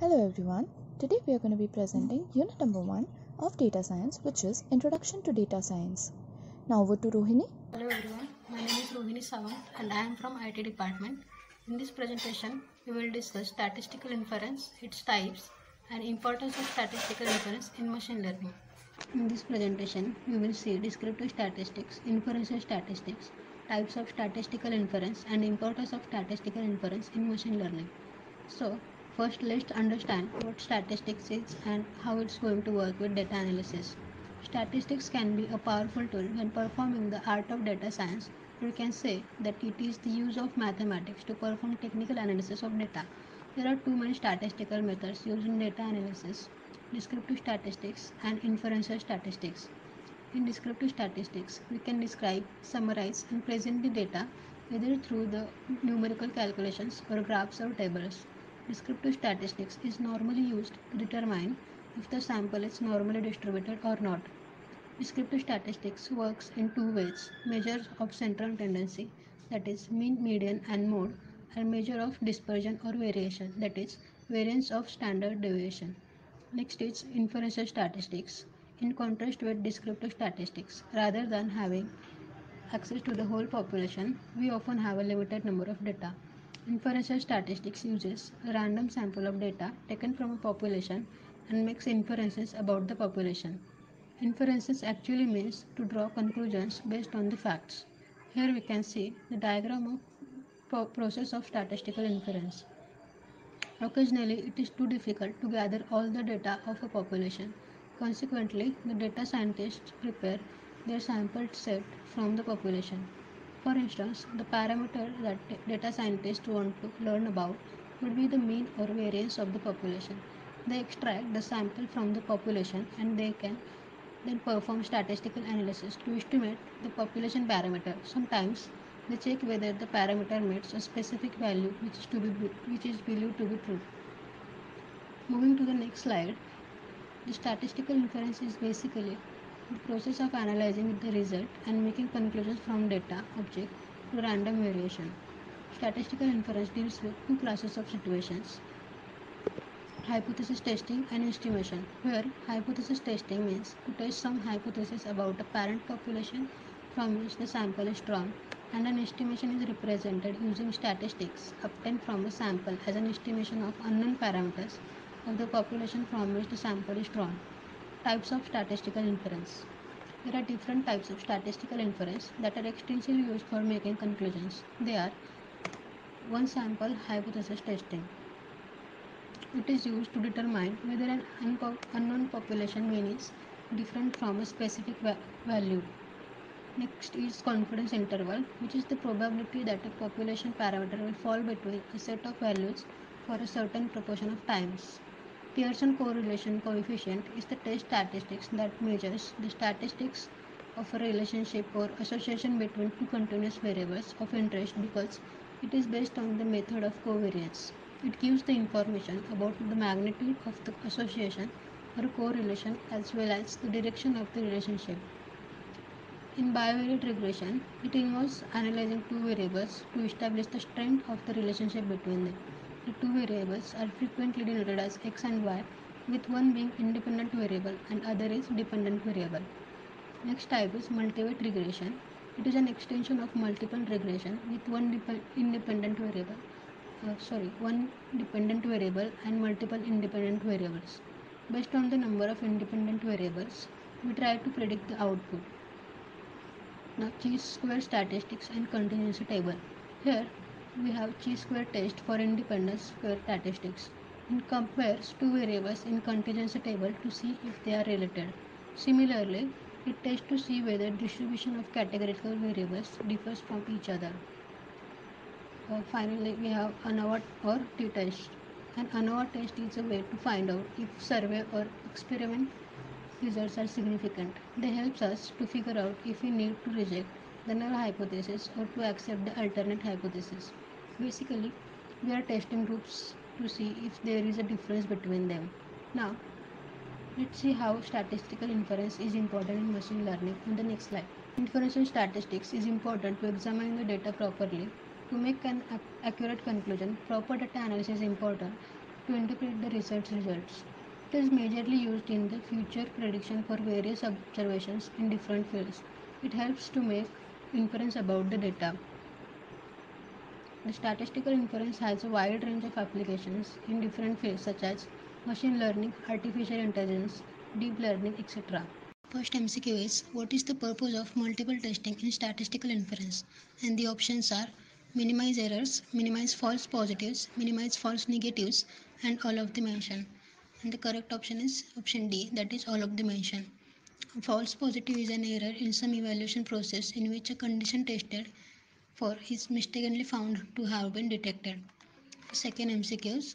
Hello everyone. Today we are going to be presenting unit number 1 of data science, which is Introduction to Data Science. Now over to Rohini. Hello everyone, my name is Rohini Sawant and I am from IT department. In this presentation, we will discuss statistical inference, its types and importance of statistical inference in machine learning. In this presentation, we will see descriptive statistics, inferential statistics, types of statistical inference and importance of statistical inference in machine learning. So, first let's understand what statistics is and how it's going to work with data analysis. Statistics can be a powerful tool when performing the art of data science. We can say that it is the use of mathematics to perform technical analysis of data. There are two main statistical methods used in data analysis: descriptive statistics and inferential statistics. In descriptive statistics, we can describe, summarize, and present the data either through the numerical calculations or graphs or tables. Descriptive statistics is normally used to determine if the sample is normally distributed or not. Descriptive statistics works in two ways: measures of central tendency, that is mean, median, and mode, and measure of dispersion or variation, that is variance of standard deviation. Next is inferential statistics. In contrast with descriptive statistics, rather than having access to the whole population, we often have a limited number of data. Inferential statistics uses a random sample of data taken from a population and makes inferences about the population. Inferences actually means to draw conclusions based on the facts. Here we can see the diagram of process of statistical inference. Occasionally, it is too difficult to gather all the data of a population. Consequently, the data scientists prepare their sample set from the population. For instance, the parameter that data scientists want to learn about would be the mean or variance of the population. They extract the sample from the population and they can then perform statistical analysis to estimate the population parameter. Sometimes they check whether the parameter meets a specific value which is believed to be true. Moving to the next slide, the statistical inference is basically the process of analyzing the result and making conclusions from data object to random variation. Statistical inference deals with two classes of situations: hypothesis testing and estimation, where hypothesis testing means to test some hypothesis about a parent population from which the sample is drawn, and an estimation is represented using statistics obtained from a sample as an estimation of unknown parameters of the population from which the sample is drawn. Types of statistical inference. There are different types of statistical inference that are extensively used for making conclusions. They are: one sample hypothesis testing. It is used to determine whether an unknown population mean is different from a specific value. Next is confidence interval, which is the probability that a population parameter will fall between a set of values for a certain proportion of times. Pearson correlation coefficient is the test statistics that measures the statistics of a relationship or association between two continuous variables of interest because it is based on the method of covariance. It gives the information about the magnitude of the association or correlation as well as the direction of the relationship. In bivariate regression, it involves analyzing two variables to establish the strength of the relationship between them. The two variables are frequently denoted as x and y, with one being independent variable and other is dependent variable. Next type is multivariate regression. It is an extension of multiple regression with one dependent variable and multiple independent variables. Based on the number of independent variables, we try to predict the output. Now, chi-square statistics and contingency table. Here we have chi-square test for independent square statistics. It compares two variables in contingency table to see if they are related. Similarly, it tests to see whether distribution of categorical variables differs from each other. Finally, we have ANOVA or t-test. An ANOVA test is a way to find out if survey or experiment results are significant. They help us to figure out if we need to reject the null hypothesis or to accept the alternate hypothesis. Basically, we are testing groups to see if there is a difference between them. Now, let's see how statistical inference is important in machine learning on the next slide. Inferential statistics is important to examine the data properly. To make an accurate conclusion, proper data analysis is important to interpret the research results. It is majorly used in the future prediction for various observations in different fields. It helps to make inference about the data. The statistical inference has a wide range of applications in different fields such as machine learning, artificial intelligence, deep learning, etc. First MCQ is, what is the purpose of multiple testing in statistical inference? And the options are minimize errors, minimize false positives, minimize false negatives, and all of the mentioned. And the correct option is option D, that is all of the mentioned. A false positive is an error in some evaluation process in which a condition tested for is mistakenly found to have been detected. Second MCQs,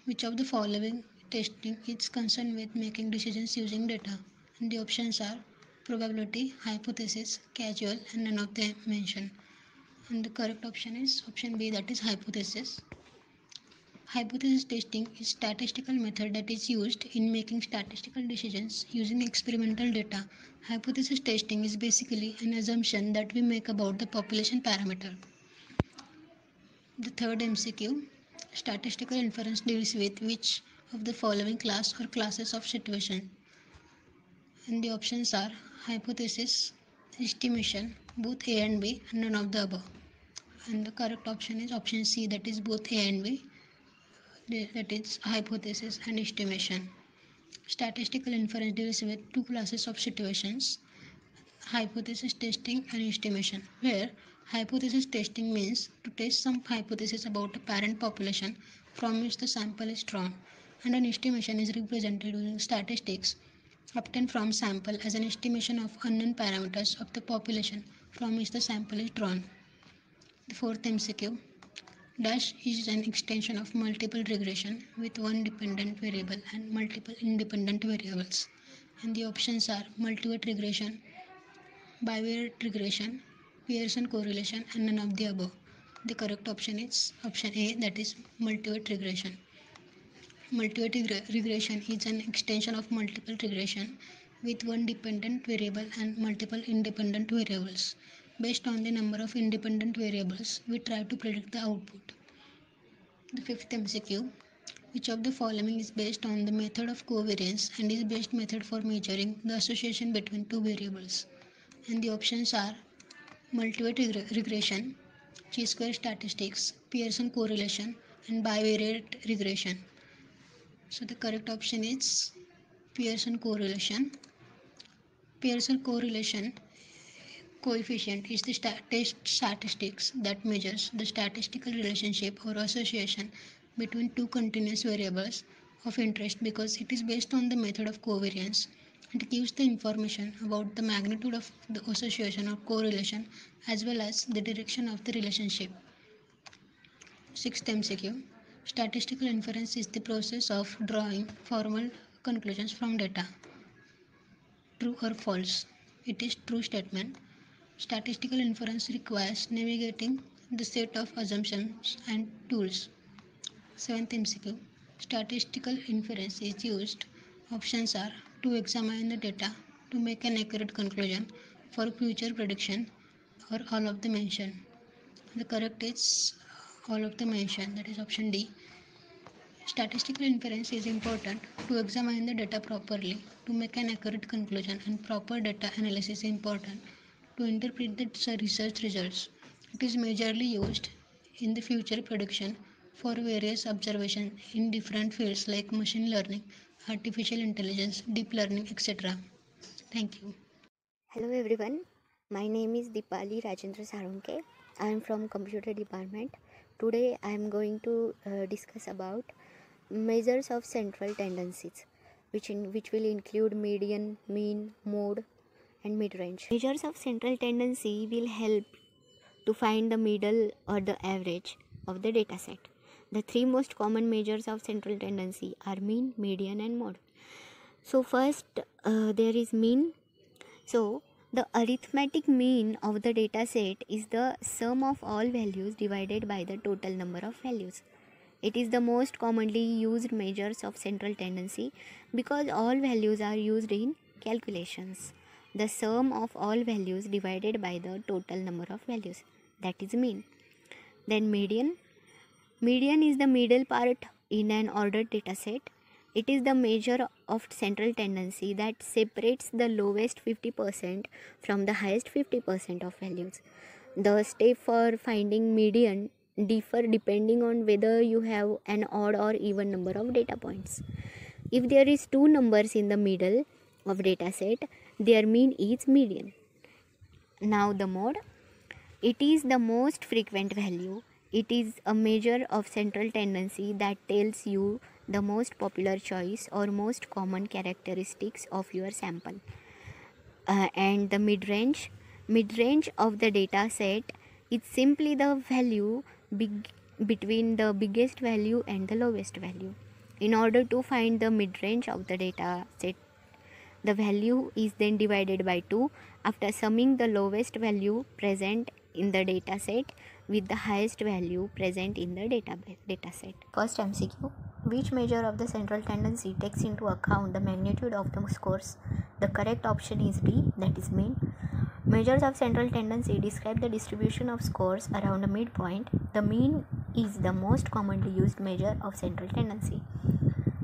which of the following testing is concerned with making decisions using data? And the options are probability, hypothesis, causal, and none of them mentioned. And the correct option is option B, that is hypothesis. Hypothesis testing is a statistical method that is used in making statistical decisions using experimental data. Hypothesis testing is basically an assumption that we make about the population parameter. The third MCQ, statistical inference deals with which of the following class or classes of situation? And the options are hypothesis, estimation, both A and B, and none of the above. And the correct option is option C, that is both A and B, that is hypothesis and estimation. Statistical inference deals with two classes of situations, hypothesis testing and estimation, where hypothesis testing means to test some hypothesis about a parent population from which the sample is drawn, and an estimation is represented using statistics obtained from sample as an estimation of unknown parameters of the population from which the sample is drawn. The fourth MCQ, dash is an extension of multiple regression with one dependent variable and multiple independent variables, and the options are multivariate regression, bivariate regression, Pearson correlation, and none of the above. The correct option is option A, that is multivariate regression. Multivariate regression is an extension of multiple regression with one dependent variable and multiple independent variables. Based on the number of independent variables, we try to predict the output. The fifth MCQ, which of the following is based on the method of covariance and is best method for measuring the association between two variables? And the options are multivariate regression, chi-square statistics, Pearson correlation, and bivariate regression. So the correct option is Pearson correlation. Pearson correlation coefficient is the test statistics that measures the statistical relationship or association between two continuous variables of interest because it is based on the method of covariance. It gives the information about the magnitude of the association or correlation as well as the direction of the relationship. Sixth MCQ, statistical inference is the process of drawing formal conclusions from data. True or false? It is true statement. Statistical inference requires navigating the set of assumptions and tools. Seventh MCQ, statistical inference is used. Options are to examine the data to make an accurate conclusion for future prediction or all of the mentioned. The correct is all of the mentioned, that is option D. Statistical inference is important to examine the data properly to make an accurate conclusion, and proper data analysis is important to interpret the research results. It is majorly used in the future prediction for various observations in different fields like machine learning, artificial intelligence, deep learning, etc. Thank you. Hello everyone, my name is Dipali Rajendra Saronke. I am from computer department. Today I am going to discuss about measures of central tendencies, which will include median, mean, mode, and mid-range. Measures of central tendency will help to find the middle or the average of the dataset. The three most common measures of central tendency are mean, median, and mode. So first there is mean. So the arithmetic mean of the dataset is the sum of all values divided by the total number of values. It is the most commonly used measures of central tendency because all values are used in calculations. The sum of all values divided by the total number of values, that is mean. Then median. Median is the middle part in an ordered dataset. It is the measure of central tendency that separates the lowest 50% from the highest 50% of values. The steps for finding median differ depending on whether you have an odd or even number of data points. If there is two numbers in the middle of dataset, their mean is median. Now the mode. It is the most frequent value. It is a measure of central tendency that tells you the most popular choice or most common characteristics of your sample. And the mid-range of the data set is simply the value between the biggest value and the lowest value. In order to find the mid-range of the data set, the value is then divided by 2 after summing the lowest value present in the data set with the highest value present in the data set. First MCQ. Which measure of the central tendency takes into account the magnitude of the scores? The correct option is D, that is mean. Measures of central tendency describe the distribution of scores around a midpoint. The mean is the most commonly used measure of central tendency.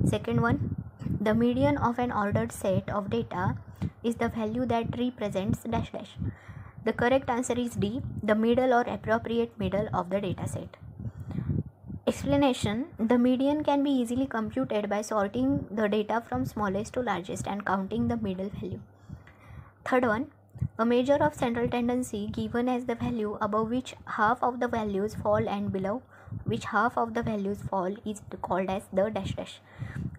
Second one, the median of an ordered set of data is the value that represents dash dash. The correct answer is D, the middle or appropriate middle of the data set. Explanation. The median can be easily computed by sorting the data from smallest to largest and counting the middle value. Third one, a measure of central tendency given as the value above which half of the values fall and below which half of the values fall is called as the dash dash.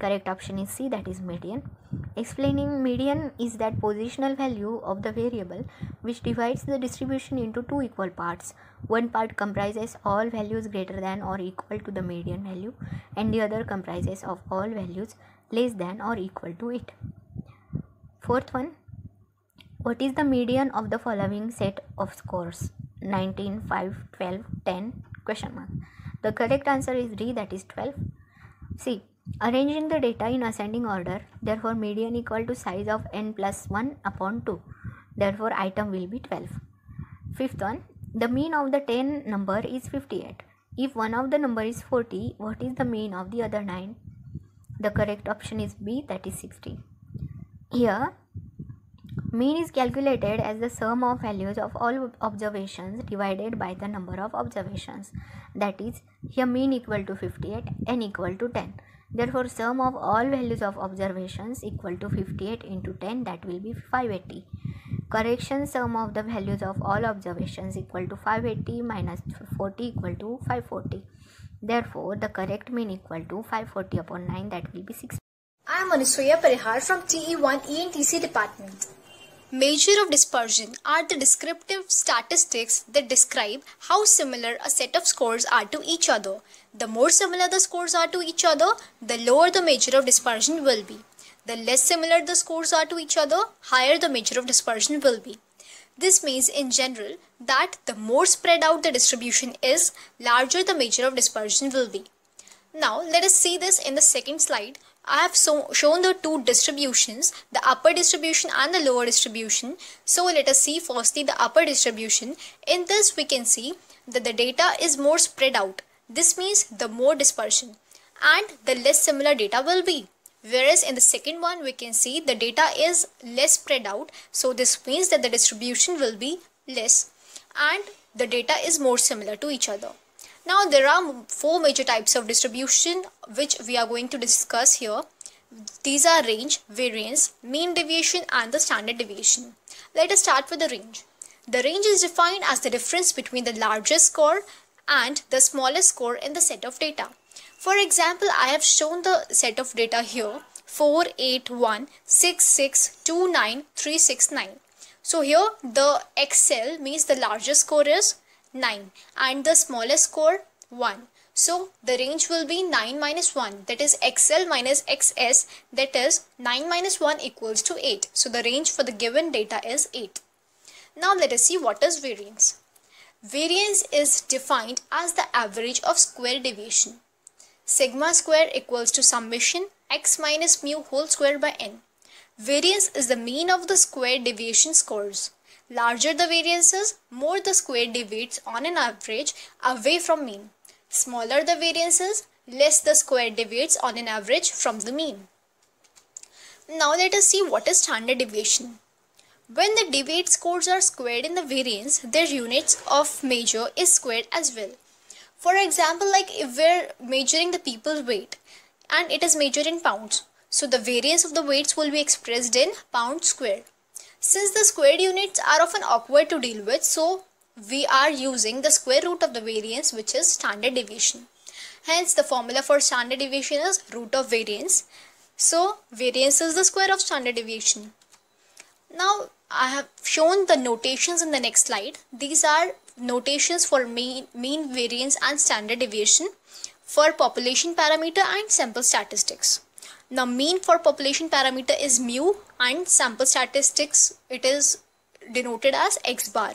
Correct option is C, that is median. Explaining, median is that positional value of the variable which divides the distribution into two equal parts. One part comprises all values greater than or equal to the median value and the other comprises of all values less than or equal to it. Fourth one, what is the median of the following set of scores? 19, 5, 12, 10, question mark. The correct answer is D, that is 12. C. Arranging the data in ascending order, therefore median equal to size of n plus 1 upon 2. Therefore item will be 12. Fifth one, the mean of the 10 number is 58. If one of the number is 40, what is the mean of the other 9? The correct option is B, that is 60. Here, mean is calculated as the sum of values of all observations divided by the number of observations. That is, here mean equal to 58, n equal to 10. Therefore, sum of all values of observations equal to 58 into 10, that will be 580. Correction, sum of the values of all observations equal to 580 minus 40 equal to 540. Therefore, the correct mean equal to 540 upon 9, that will be 60. I am Anusuya Parihar from TE1 ENTC department. Measure of dispersion are the descriptive statistics that describe how similar a set of scores are to each other. The more similar the scores are to each other, the lower the measure of dispersion will be. The less similar the scores are to each other, higher the measure of dispersion will be. This means in general that the more spread out the distribution is, larger the measure of dispersion will be. Now let us see this in the second slide. I have shown the two distributions, the upper distribution and the lower distribution. So let us see firstly the upper distribution. In this we can see that the data is more spread out. This means the more dispersion and the less similar data will be. Whereas in the second one we can see the data is less spread out. So this means that the distribution will be less and the data is more similar to each other. Now there are four major types of distribution which we are going to discuss here. These are range, variance, mean deviation and the standard deviation. Let us start with the range. The range is defined as the difference between the largest score and the smallest score in the set of data. For example, I have shown the set of data here 4, 8, 1, 6, 6, 2, 9, 3, 6, 9. So here the XL means the largest score is 9 and the smallest score 1. So the range will be 9 minus 1, that is XL minus XS, that is 9 minus 1 equals to 8. So the range for the given data is 8. Now let us see what is variance. Variance is defined as the average of square deviation. Sigma square equals to summation x minus mu whole square by n. Variance is the mean of the square deviation scores. Larger the variances, more the square deviates on an average away from mean. Smaller the variances, less the square deviates on an average from the mean. Now let us see what is standard deviation. When the deviate scores are squared in the variance, their units of measure is squared as well. For example, like if we're measuring the people's weight and it is measured in pounds, so the variance of the weights will be expressed in pounds squared. Since the squared units are often awkward to deal with, so we are using the square root of the variance, which is standard deviation. Hence, the formula for standard deviation is root of variance. So, variance is the square of standard deviation. Now, I have shown the notations in the next slide. These are notations for mean, variance and standard deviation for population parameter and sample statistics. Now, mean for population parameter is mu and sample statistics it is denoted as x bar.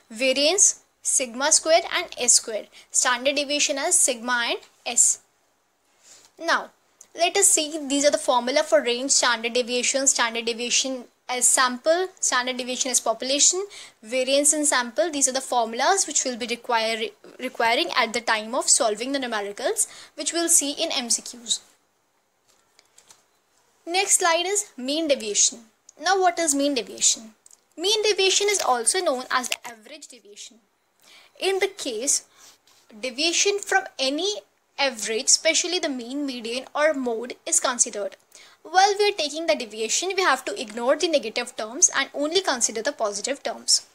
Variance sigma square and s square. Standard deviation as sigma and s. Now, let us see, these are the formula for range, standard deviation as sample, standard deviation as population, variance in sample. These are the formulas which will be requiring at the time of solving the numericals, which we'll see in MCQs. Next slide is mean deviation. Now what is mean deviation? Mean deviation is also known as the average deviation. In the case, deviation from any average, especially the mean, median or mode is considered. While we are taking the deviation, we have to ignore the negative terms and only consider the positive terms.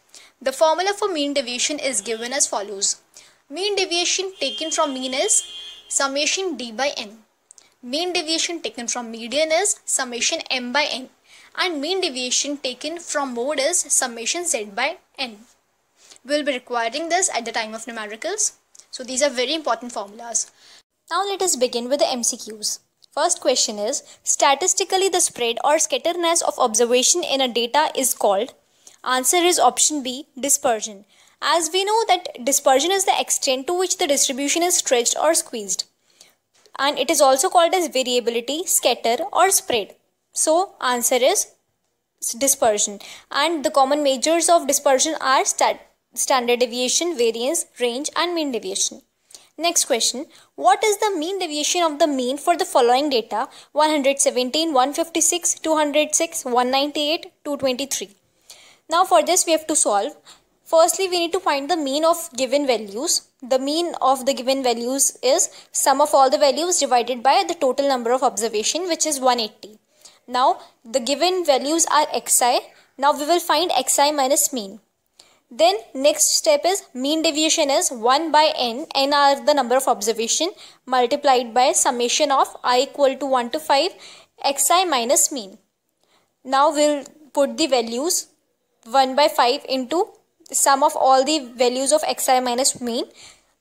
The formula for mean deviation is given as follows. Mean deviation taken from mean is summation d by n. Mean deviation taken from median is summation m by n. And mean deviation taken from mode is summation z by n. We will be requiring this at the time of numericals. So these are very important formulas. Now let us begin with the MCQs. First question is, statistically the spread or scatterness of observation in a data is called? Answer is option B, dispersion. As we know that dispersion is the extent to which the distribution is stretched or squeezed. And it is also called as variability, scatter or spread. So answer is dispersion. And the common measures of dispersion are standard deviation, variance, range and mean deviation. Next question, what is the mean deviation of the mean for the following data? 117, 156, 206, 198, 223. Now for this we have to solve. Firstly, we need to find the mean of given values. The mean of the given values is sum of all the values divided by the total number of observation, which is 180. Now the given values are xi. Now we will find xi minus mean. Then next step is mean deviation is 1 by n. N are the number of observation multiplied by summation of I equal to 1 to 5 xi minus mean. Now we'll put the values 1 by 5 into sum of all the values of xi minus mean.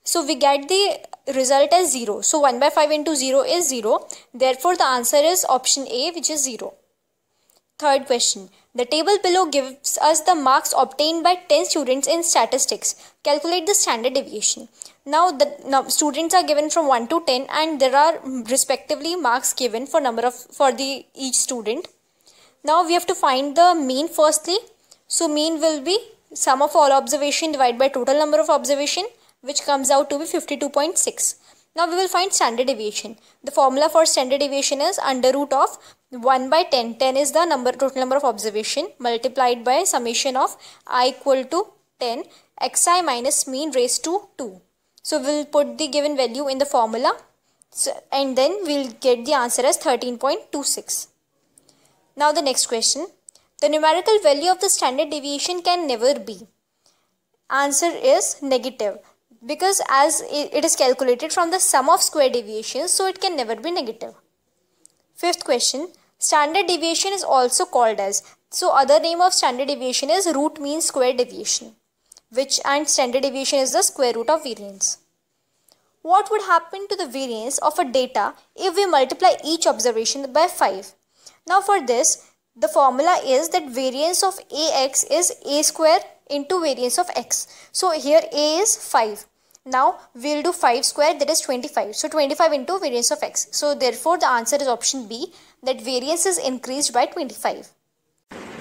So we get the result as 0. So 1 by 5 into 0 is 0. Therefore the answer is option A, which is 0. Third question. The table below gives us the marks obtained by 10 students in statistics. Calculate the standard deviation. Now the students are given from 1 to 10 and there are respectively marks given for each student. Now we have to find the mean firstly. So mean will be sum of all observation divided by total number of observation, which comes out to be 52.6. Now we will find standard deviation. The formula for standard deviation is under root of 1 by 10. 10 is the total number of observation multiplied by summation of I equal to 10 xi minus mean raised to 2. So we will put the given value in the formula and then we will get the answer as 13.26. Now the next question. The numerical value of the standard deviation can never be. Answer is negative, because as it is calculated from the sum of square deviations, so it can never be negative. Fifth question, standard deviation is also called as, so other name of standard deviation is root mean square deviation, and standard deviation is the square root of variance. What would happen to the variance of a data if we multiply each observation by 5? Now for this, the formula is that variance of ax is a square into variance of x. So here a is 5. Now we will do 5 square, that is 25. So 25 into variance of x. So therefore the answer is option B, that variance is increased by 25.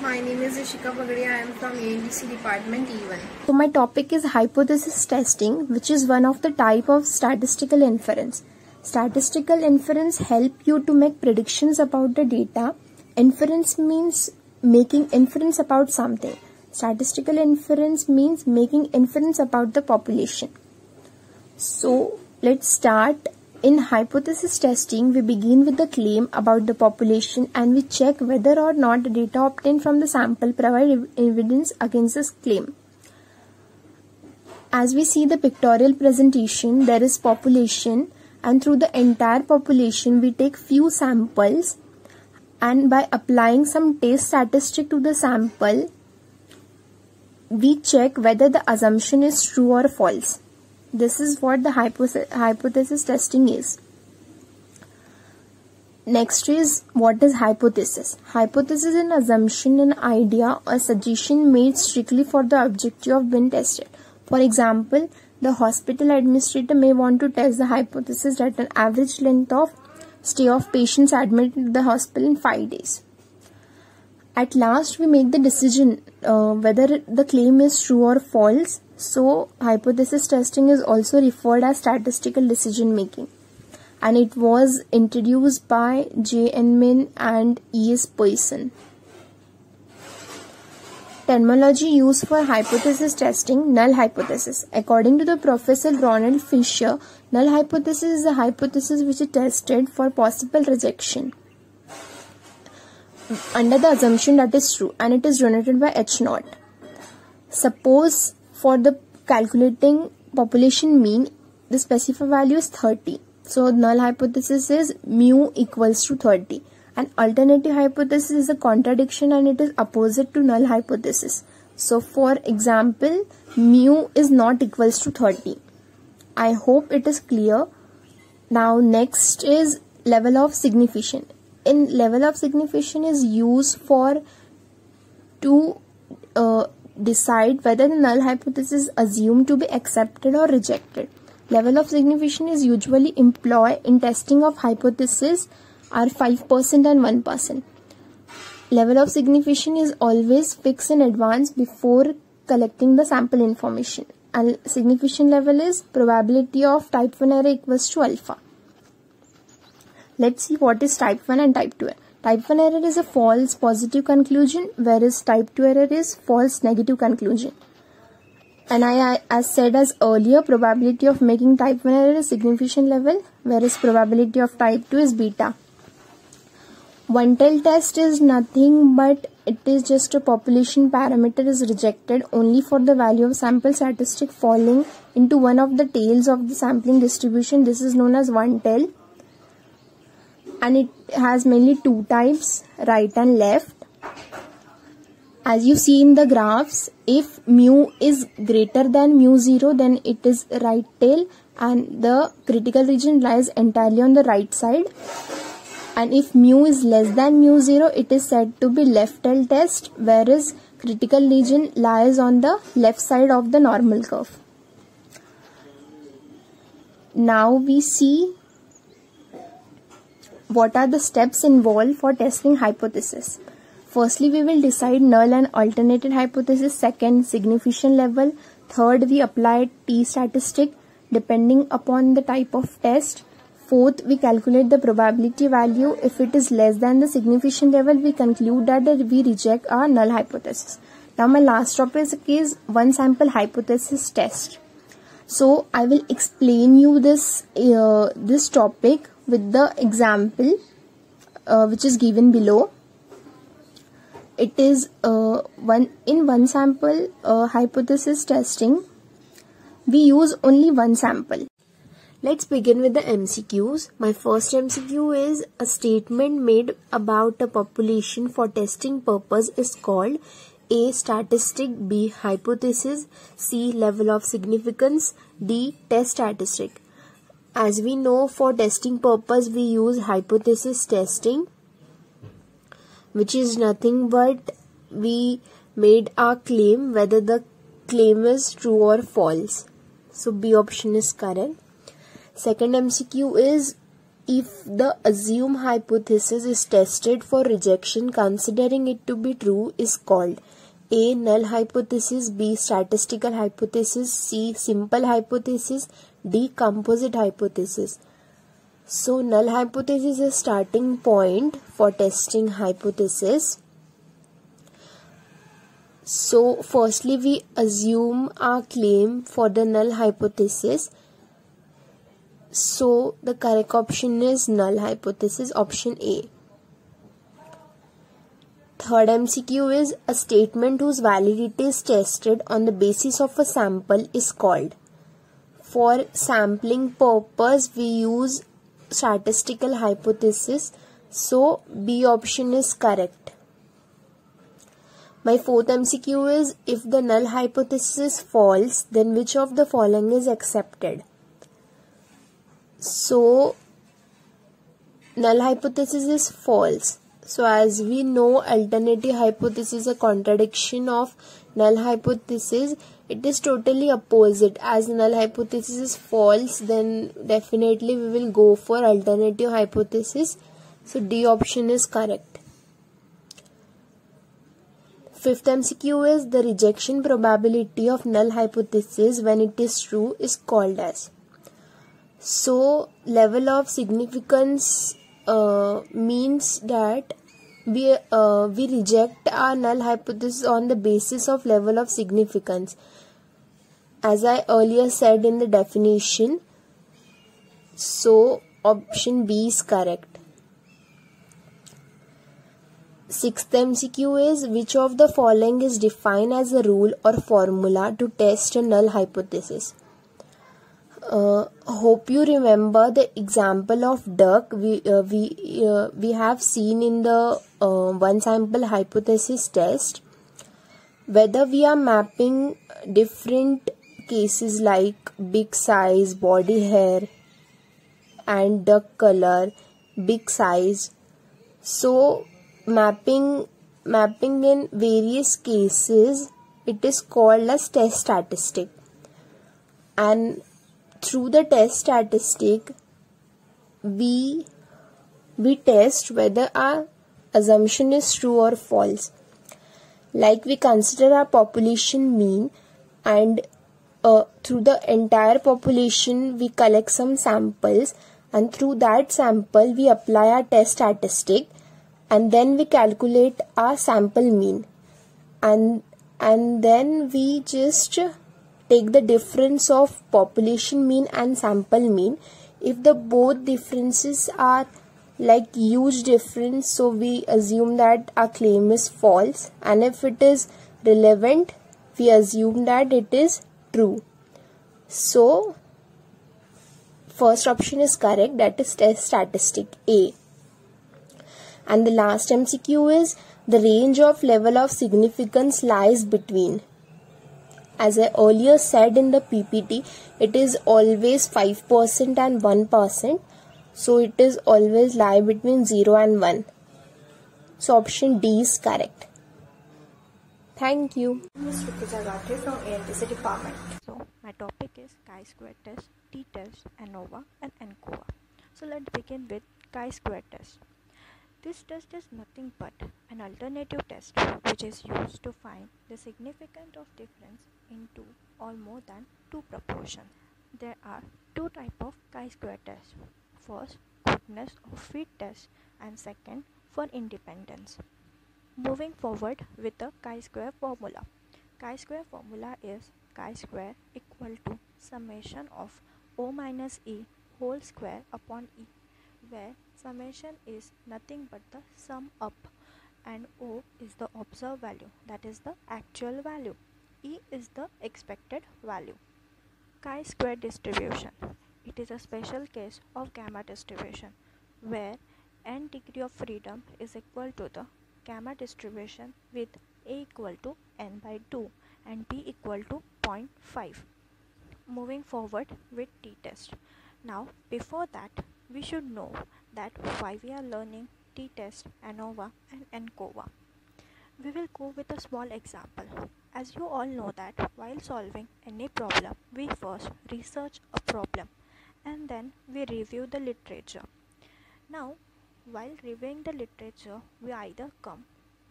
My name is Ishika Bagadi. I am from ANTC department E1. So my topic is hypothesis testing, which is one of the type of statistical inference. Statistical inference help you to make predictions about the data. Inference means making inference about something. Statistical inference means making inference about the population. So let's start. In hypothesis testing, we begin with the claim about the population and we check whether or not the data obtained from the sample provide evidence against this claim. As we see the pictorial presentation, there is population, and through the entire population we take few samples, and by applying some test statistic to the sample, we check whether the assumption is true or false. This is what the hypothesis testing is. Next is, what is hypothesis? Hypothesis is an assumption, an idea or suggestion made strictly for the objective of being tested. For example, the hospital administrator may want to test the hypothesis that an average length of stay of patients admitted to the hospital in 5 days. At last, we make the decision whether the claim is true or false. So, hypothesis testing is also referred as statistical decision making, and it was introduced by J. Inman and E. S. Poisson. Terminology used for hypothesis testing: null hypothesis. According to the Professor Ronald Fisher, null hypothesis is a hypothesis which is tested for possible rejection under the assumption that is true, and it is denoted by H0. Suppose for the calculating population mean, the specified value is 30. So null hypothesis is mu equals to 30. An alternative hypothesis is a contradiction and it is opposite to null hypothesis. So for example, mu is not equals to 30. I hope it is clear. Now next is level of significance. In level of significance is used for to decide whether the null hypothesis is assumed to be accepted or rejected. Level of significance is usually employed in testing of hypotheses are 5% and 1%. Level of significance is always fixed in advance before collecting the sample information, and significance level is probability of type 1 error equals to alpha. Let's see what is type 1 and type 2 error. Type 1 error is a false positive conclusion, whereas type 2 error is false negative conclusion. And as said as earlier, probability of making type 1 error is significance level, whereas probability of type 2 is beta. One-tailed test is nothing but it is just a population parameter is rejected only for the value of sample statistic falling into one of the tails of the sampling distribution. This is known as one-tail, and it has mainly two types, right and left. As you see in the graphs, if mu is greater than mu0, then it is right tail and the critical region lies entirely on the right side. And if mu is less than mu0, it is said to be left tail test, whereas critical region lies on the left side of the normal curve. Now we see what are the steps involved for testing hypothesis. Firstly, we will decide null and alternative hypothesis. Second, significance level. Third, we apply t statistic depending upon the type of test. Fourth, we calculate the probability value. If it is less than the significance level, we conclude that we reject our null hypothesis. Now my last topic is one sample hypothesis test. So I will explain you this topic with the example which is given below. It is one sample hypothesis testing. We use only one sample. Let's begin with the MCQs. My first MCQ is a statement made about a population for testing purpose is called A. Statistic, B. Hypothesis, C. Level of significance, D. Test statistic. As we know, for testing purpose we use hypothesis testing, which is nothing but we made our claim whether the claim is true or false. So B option is correct. Second MCQ is if the assumed hypothesis is tested for rejection, considering it to be true is called A. Null hypothesis, B. Statistical hypothesis, C. Simple hypothesis, D. Composite hypothesis. So null hypothesis is starting point for testing hypothesis. So firstly we assume our claim for the null hypothesis. So the correct option is null hypothesis, option A. Third MCQ is a statement whose validity is tested on the basis of a sample is called. For sampling purpose we use statistical hypothesis, so B option is correct. My fourth MCQ is, if the null hypothesis is false, then which of the following is accepted? So null hypothesis is false. So as we know, alternative hypothesis is a contradiction of null hypothesis. It is totally opposite. As null hypothesis is false, then definitely we will go for alternative hypothesis. So D option is correct. Fifth MCQ is, the rejection probability of null hypothesis when it is true is called as. So level of significance means that we reject our null hypothesis on the basis of level of significance, as I earlier said in the definition. So option B is correct. Sixth MCQ is, which of the following is defined as a rule or formula to test a null hypothesis? Hope you remember the example of duck we have seen in the one sample hypothesis test. Whether we are mapping different cases like big size, body hair and duck color, big size. So mapping in various cases, it is called as test statistic, and through the test statistic we test whether our assumption is true or false. Like we consider our population mean, and through the entire population we collect some samples, and through that sample we apply our test statistic, and then we calculate our sample mean, and then we just take the difference of population mean and sample mean. If the both differences are like huge difference, so we assume that our claim is false, and if it is relevant we assume that it is true. So first option is correct, that is test statistic A. And the last MCQ is, the range of level of significance lies between. As I earlier said in the PPT, it is always 5% and 1%. So it is always lie between 0 and 1. So option D is correct. Thank you. Ms. Rituja Rathore from ANTC department. So my topic is chi-square test, t-test, ANOVA and ANCOVA. So let's begin with chi-square test. This test is nothing but an alternative test which is used to find the significance of difference in two or more than two proportions. There are two types of chi-square tests. First, goodness or fit test, and second, for independence. Moving forward with the chi-square formula. Chi-square formula is chi-square equal to summation of O minus E whole square upon E, where summation is nothing but the sum up and O is the observed value, that is the actual value. E is the expected value. Chi-square distribution. It is a special case of gamma distribution where n degree of freedom is equal to the gamma distribution with A equal to n by 2 and B equal to 0.5. Moving forward with t-test. Now before that we should know that why we are learning t-test, ANOVA and ANCOVA. We will go with a small example. As you all know that while solving any problem, we first research a problem and then we review the literature. Now, while reviewing the literature, we either come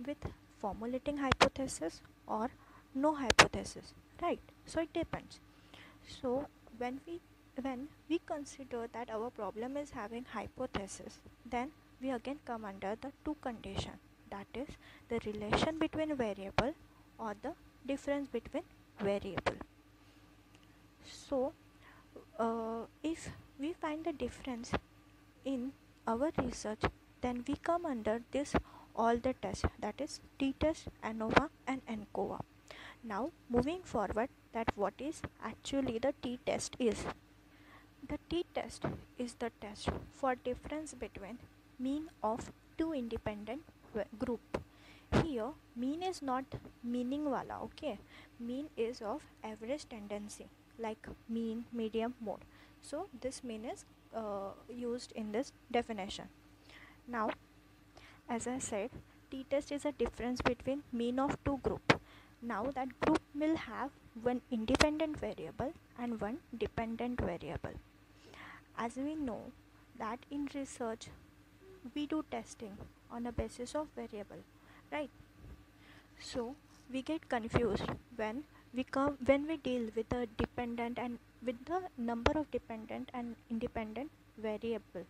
with formulating hypothesis or no hypothesis, right? So it depends. So when we When we consider that our problem is having hypothesis, then we again come under the two condition, that is the relation between variable or the difference between variable. So if we find the difference in our research, then we come under this all the tests, that is t-test, ANOVA and ANCOVA. Now moving forward, that what is actually the t-test is. The t-test is the test for difference between mean of two independent group. Here mean is not meaning wala, okay. Mean is of average tendency, like mean, medium, mode. So this mean is used in this definition. Now as I said, t-test is a difference between mean of two group. Now that group will have one independent variable and one dependent variable. As we know that in research we do testing on a basis of variable, right? So we get confused when we deal with a dependent and with the number of dependent and independent variable.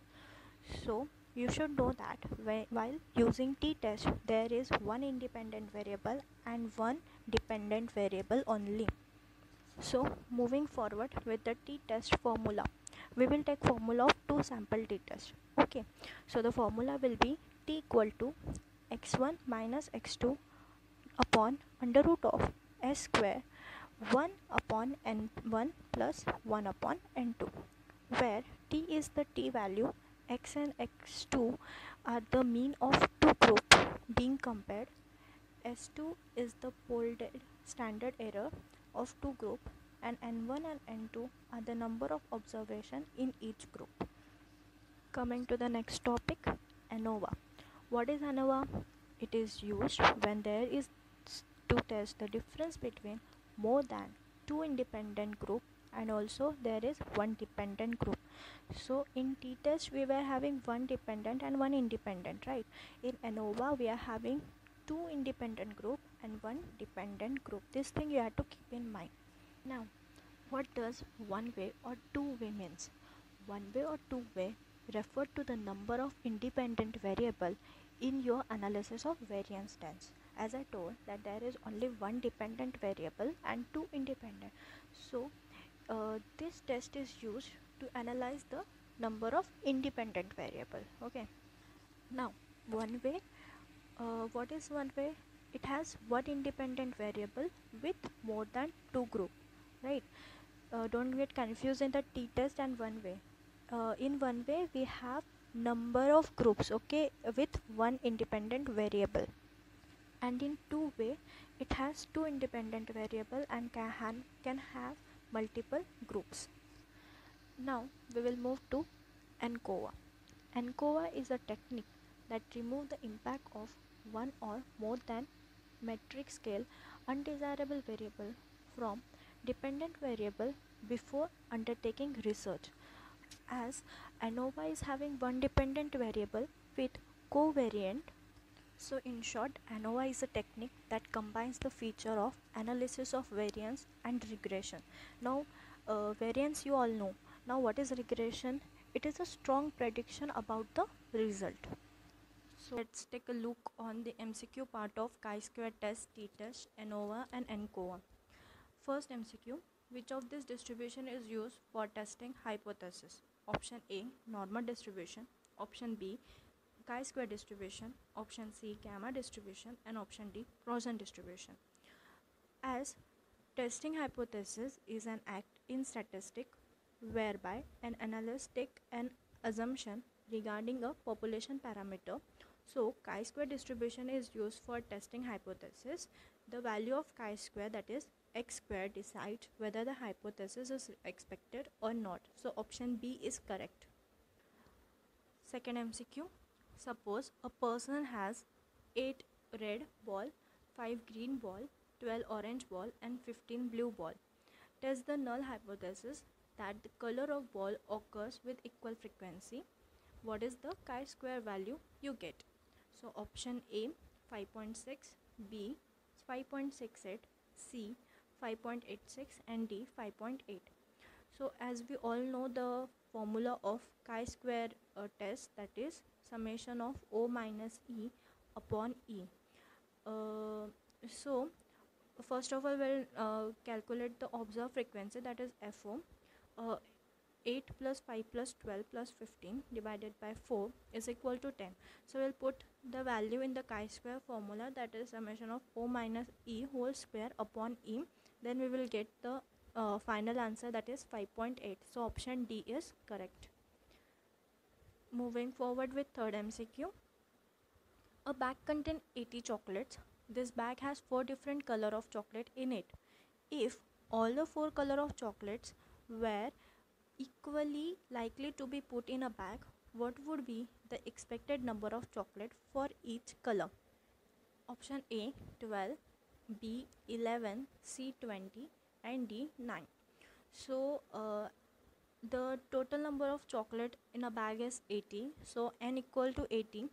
So you should know that while using t-test, there is one independent variable and one dependent variable only. So moving forward with the t-test formula, we will take formula of two sample t-test. Okay, so the formula will be t equal to x1 minus x2 upon under root of s square 1 upon n1 plus 1 upon n2, where t is the t value, x and x2 are the mean of two groups being compared, s2 is the folded standard error of two groups, and n1 and n2 are the number of observation in each group. Coming to the next topic, ANOVA. What is ANOVA? It is used when there is to test the difference between more than two independent group and also there is one dependent group. So in t-test we were having one dependent and one independent, right? In ANOVA we are having two independent group and one dependent group. This thing you have to keep in mind. Now what does one way or two way means? One way or two way refer to the number of independent variable in your analysis of variance test. As I told that there is only one dependent variable and two independent. So this test is used to analyze the number of independent variable. Okay. Now one way, what is one way? It has one independent variable with more than two group, right? Don't get confused in the t-test and one way. In one way we have number of groups, okay, with one independent variable, and in two way it has two independent variable and can have multiple groups. Now we will move to ANCOVA. ANCOVA is a technique that removes the impact of one or more than metric scale undesirable variable from dependent variable before undertaking research, as ANOVA is having one dependent variable with covariant. So in short, ANOVA is a technique that combines the feature of analysis of variance and regression. Now variance you all know. Now what is regression? It is a strong prediction about the result. So let's take a look on the MCQ part of chi-square test, t-test, ANOVA and ANCOVA. First MCQ, which of this distribution is used for testing hypothesis? Option A, normal distribution. Option B, chi-square distribution. Option C, gamma distribution. And option D, Poisson distribution. As testing hypothesis is an act in statistics whereby an analyst takes an assumption regarding a population parameter. So chi-square distribution is used for testing hypothesis. The value of chi-square, that is x square, decides whether the hypothesis is expected or not. So option B is correct. Second MCQ, suppose a person has 8 red ball, 5 green ball, 12 orange ball and 15 blue ball. Test the null hypothesis that the color of ball occurs with equal frequency. What is the chi-square value you get? So option A 5.6, B 5.68, C 5.86 and D 5.8. So as we all know, the formula of chi-square test, that is summation of O minus E upon E. So first of all, we'll calculate the observed frequency, that is FO. 8 plus 5 plus 12 plus 15 divided by 4 is equal to 10. So we'll put the value in the chi-square formula, that is summation of O minus E whole square upon E. Then we will get the final answer, that is 5.8. So option D is correct. Moving forward with third MCQ. A bag contains 80 chocolates. This bag has 4 different color of chocolate in it. If all the 4 color of chocolates were equally likely to be put in a bag, what would be the expected number of chocolate for each color? Option A 12, B 11, C 20 and D 9. So the total number of chocolate in a bag is 80, so n equal to 80,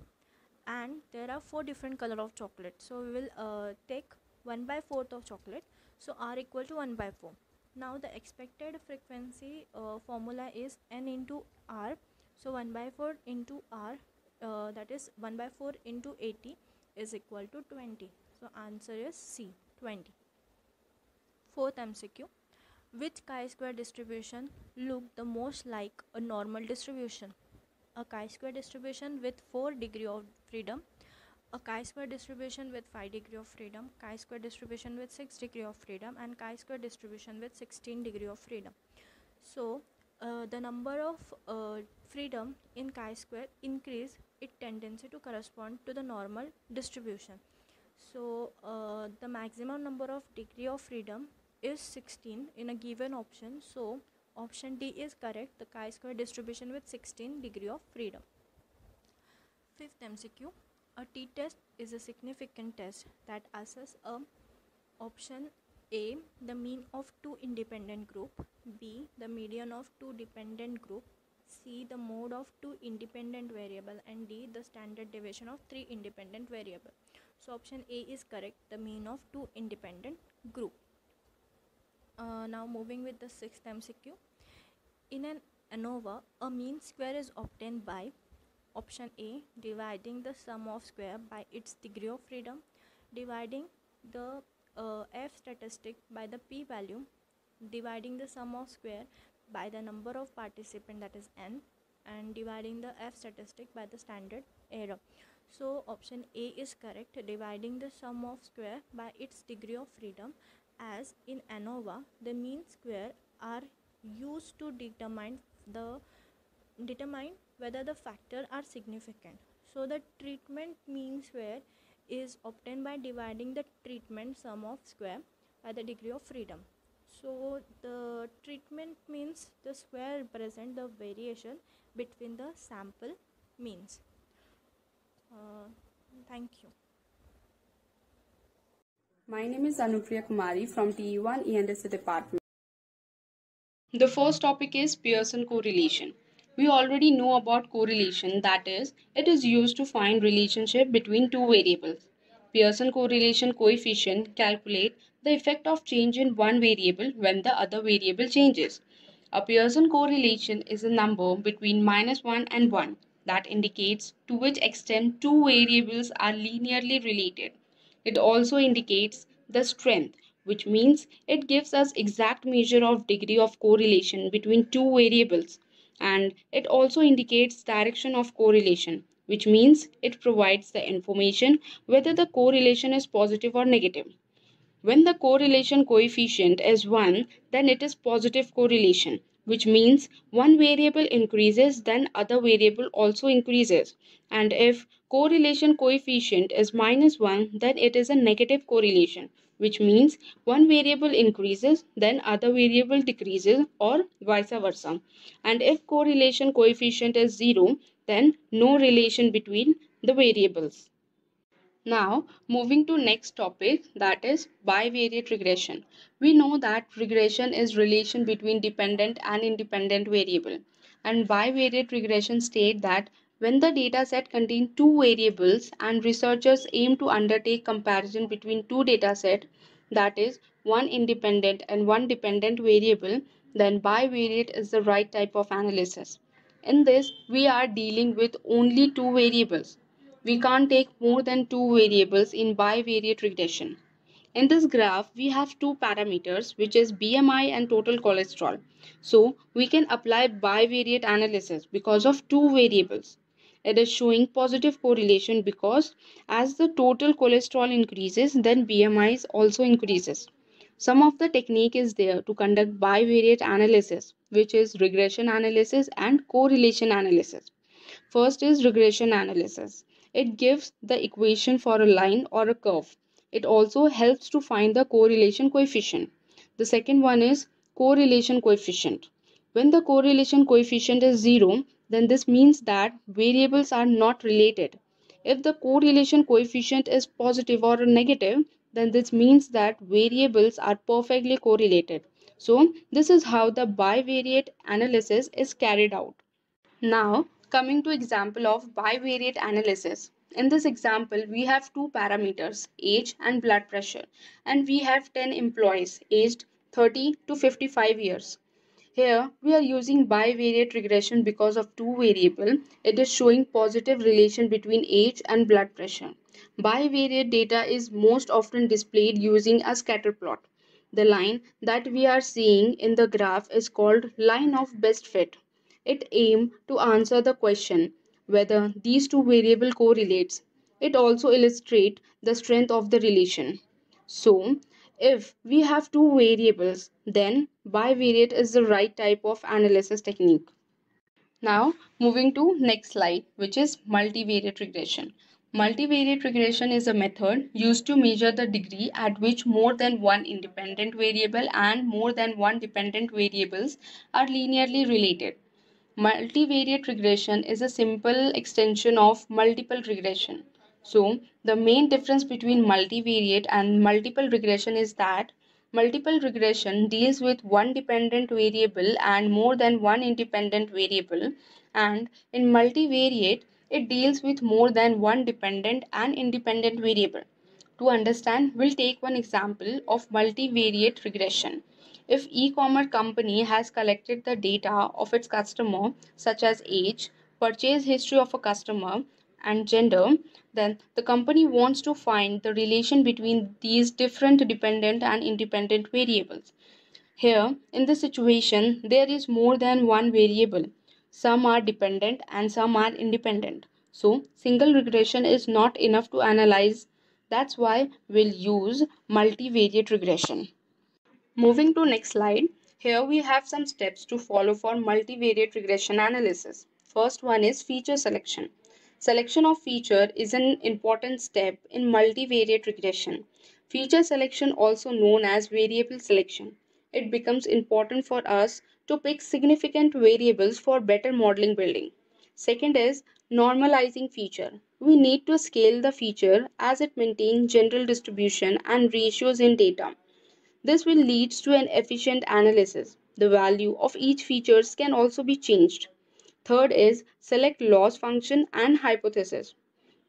and there are 4 different color of chocolate. So we will take 1/4 of chocolate, so R equal to 1/4. Now the expected frequency formula is n into R. So 1/4 into R, that is 1/4 into 80 is equal to 20. So answer is C, 20. Fourth MCQ. Which chi-square distribution look the most like a normal distribution? A chi-square distribution with 4 degree of freedom, a chi-square distribution with 5 degree of freedom, chi-square distribution with 6 degree of freedom, and chi-square distribution with 16 degree of freedom. So the number of freedom in chi-square increase its tendency to correspond to the normal distribution. So the maximum number of degree of freedom is 16 in a given option. So option D is correct, the chi-square distribution with 16 degree of freedom. Fifth MCQ. A t-test is a significant test that assesses option A, the mean of 2 independent group, B, the median of 2 dependent group, C, the mode of 2 independent variable, and D, the standard deviation of 3 independent variable. So option A is correct, the mean of 2 independent group. Now moving with the sixth MCQ. In an ANOVA, a mean square is obtained by option A, dividing the sum of square by its degree of freedom, dividing the F statistic by the p-value, dividing the sum of square by the number of participants, that is n, and dividing the F statistic by the standard error. So option A is correct, dividing the sum of square by its degree of freedom, as in ANOVA the mean square are used to determine whether the factors are significant. So the treatment mean square is obtained by dividing the treatment sum of square by the degree of freedom. So the treatment means the square represent the variation between the sample means. Thank you. My name is Anupriya Kumari from TE1 E&S department. The first topic is Pearson correlation. We already know about correlation, that is, it is used to find relationship between two variables. Pearson correlation coefficient calculate the effect of change in one variable when the other variable changes. A Pearson correlation is a number between -1 and 1 that indicates to which extent two variables are linearly related. It also indicates the strength, which means it gives us exact measure of degree of correlation between two variables, and it also indicates direction of correlation, which means it provides the information whether the correlation is positive or negative. When the correlation coefficient is 1, then it is positive correlation, which means one variable increases, then other variable also increases. And if correlation coefficient is -1, then it is a negative correlation, which means one variable increases, then other variable decreases, or vice versa. And if correlation coefficient is 0, then no relation between the variables. Now, moving to next topic, that is bivariate regression. We know that regression is relation between dependent and independent variable. And bivariate regression state that when the data set contains two variables and researchers aim to undertake comparison between two data sets, that is one independent and one dependent variable, then bivariate is the right type of analysis. In this, we are dealing with only two variables. We can't take more than two variables in bivariate regression. In this graph, we have two parameters, which is BMI and total cholesterol. So, we can apply bivariate analysis because of two variables. It is showing positive correlation because as the total cholesterol increases, then BMI also increases. Some of the technique is there to conduct bivariate analysis, which is regression analysis and correlation analysis. First is regression analysis. It gives the equation for a line or a curve. It also helps to find the correlation coefficient. The second one is correlation coefficient. When the correlation coefficient is 0, then this means that variables are not related. If the correlation coefficient is positive or negative, then this means that variables are perfectly correlated. So, this is how the bivariate analysis is carried out. Now, coming to example of bivariate analysis. In this example, we have two parameters, age and blood pressure, and we have 10 employees aged 30 to 55 years. Here, we are using bivariate regression because of two variables. It is showing positive relation between age and blood pressure. Bivariate data is most often displayed using a scatter plot. The line that we are seeing in the graph is called line of best fit. It aims to answer the question whether these two variables correlates. It also illustrates the strength of the relation. So, if we have two variables, then bivariate is the right type of analysis technique. Now, moving to next slide, which is multivariate regression. Multivariate regression is a method used to measure the degree at which more than one independent variable and more than one dependent variables are linearly related. Multivariate regression is a simple extension of multiple regression. So, the main difference between multivariate and multiple regression is that multiple regression deals with one dependent variable and more than one independent variable, and in multivariate, it deals with more than one dependent and independent variable. To understand, we'll take one example of multivariate regression. If e-commerce company has collected the data of its customer such as age, purchase history of a customer and gender, then the company wants to find the relation between these different dependent and independent variables. Here, in this situation, there is more than one variable. Some are dependent and some are independent. So, single regression is not enough to analyze. That's why we'll use multivariate regression. Moving to next slide, here we have some steps to follow for multivariate regression analysis. First one is feature selection. Selection of feature is an important step in multivariate regression. Feature selection, also known as variable selection, it becomes important for us to pick significant variables for better modeling building. Second is normalizing feature. We need to scale the feature as it maintains general distribution and ratios in data. This will lead to an efficient analysis. The value of each feature can also be changed. Third is select loss function and hypothesis.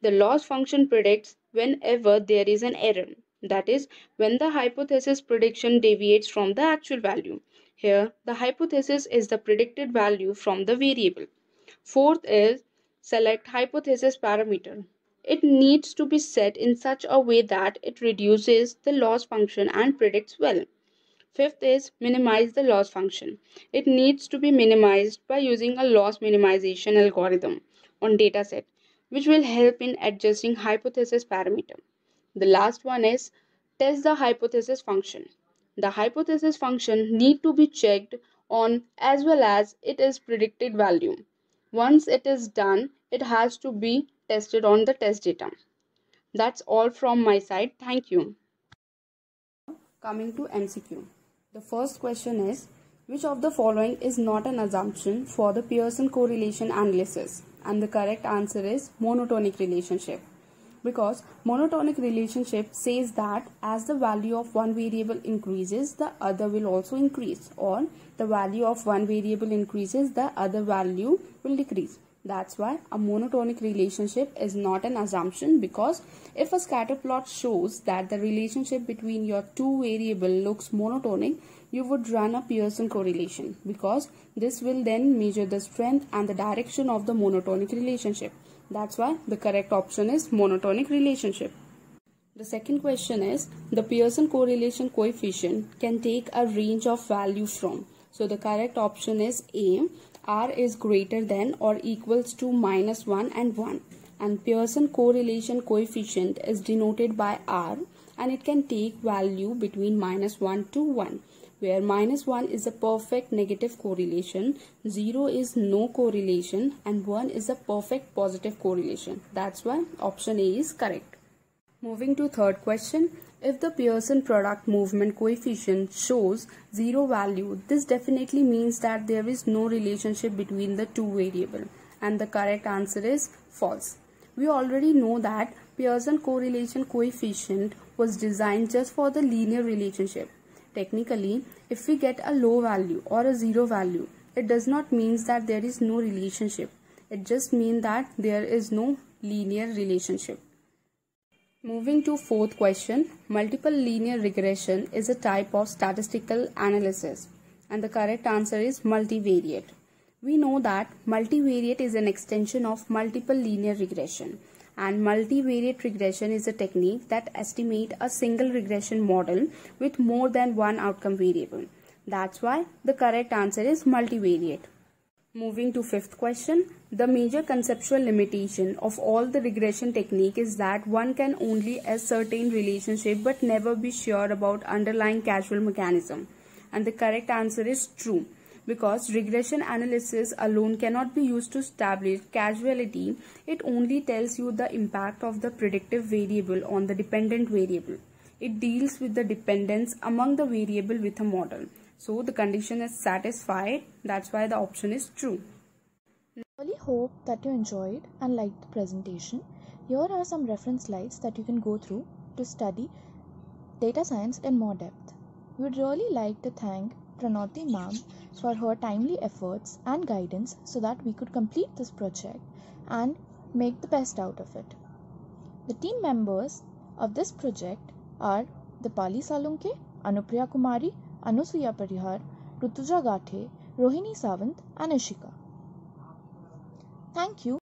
The loss function predicts whenever there is an error. That is, when the hypothesis prediction deviates from the actual value. Here, the hypothesis is the predicted value from the variable. Fourth is select hypothesis parameter. It needs to be set in such a way that it reduces the loss function and predicts well. Fifth is minimize the loss function. It needs to be minimized by using a loss minimization algorithm on dataset, which will help in adjusting hypothesis parameter. The last one is test the hypothesis function. The hypothesis function need to be checked on as well as it is predicted value. Once it is done, it has to be tested on the test data. That's all from my side. Thank you. Coming to MCQ. The first question is, which of the following is not an assumption for the Pearson correlation analysis? And the correct answer is monotonic relationship. Because monotonic relationship says that as the value of one variable increases, the other will also increase, or the value of one variable increases, the other value will decrease. That's why a monotonic relationship is not an assumption, because if a scatter plot shows that the relationship between your two variables looks monotonic, you would run a Pearson correlation, because this will then measure the strength and the direction of the monotonic relationship. That's why the correct option is monotonic relationship. The second question is, the Pearson correlation coefficient can take a range of value from. So the correct option is A. R is greater than or equals to -1 and 1. And Pearson correlation coefficient is denoted by R, and it can take value between -1 to 1. Where -1 is a perfect negative correlation, 0 is no correlation, and 1 is a perfect positive correlation. That's why option A is correct. Moving to third question, if the Pearson product movement coefficient shows 0 value, this definitely means that there is no relationship between the two variables, and the correct answer is false. We already know that Pearson correlation coefficient was designed just for the linear relationship. Technically, if we get a low value or a 0 value, it does not mean that there is no relationship. It just means that there is no linear relationship. Moving to fourth question, multiple linear regression is a type of statistical analysis, and the correct answer is multivariate. We know that multivariate is an extension of multiple linear regression, and multivariate regression is a technique that estimates a single regression model with more than one outcome variable. That's why the correct answer is multivariate. Moving to fifth question, the major conceptual limitation of all the regression technique is that one can only ascertain relationship but never be sure about underlying causal mechanism. And the correct answer is true, because regression analysis alone cannot be used to establish causality. It only tells you the impact of the predictive variable on the dependent variable. It deals with the dependence among the variable with a model. So the condition is satisfied. That's why the option is true. I really hope that you enjoyed and liked the presentation. Here are some reference slides that you can go through to study data science in more depth. We would really like to thank Pranoti ma'am for her timely efforts and guidance so that we could complete this project and make the best out of it. The team members of this project are Dipali Salunke, Anupriya Kumari, Anusuya Parihar, Rutuja Gathe, Rohini Sawant and Ishika. Thank you.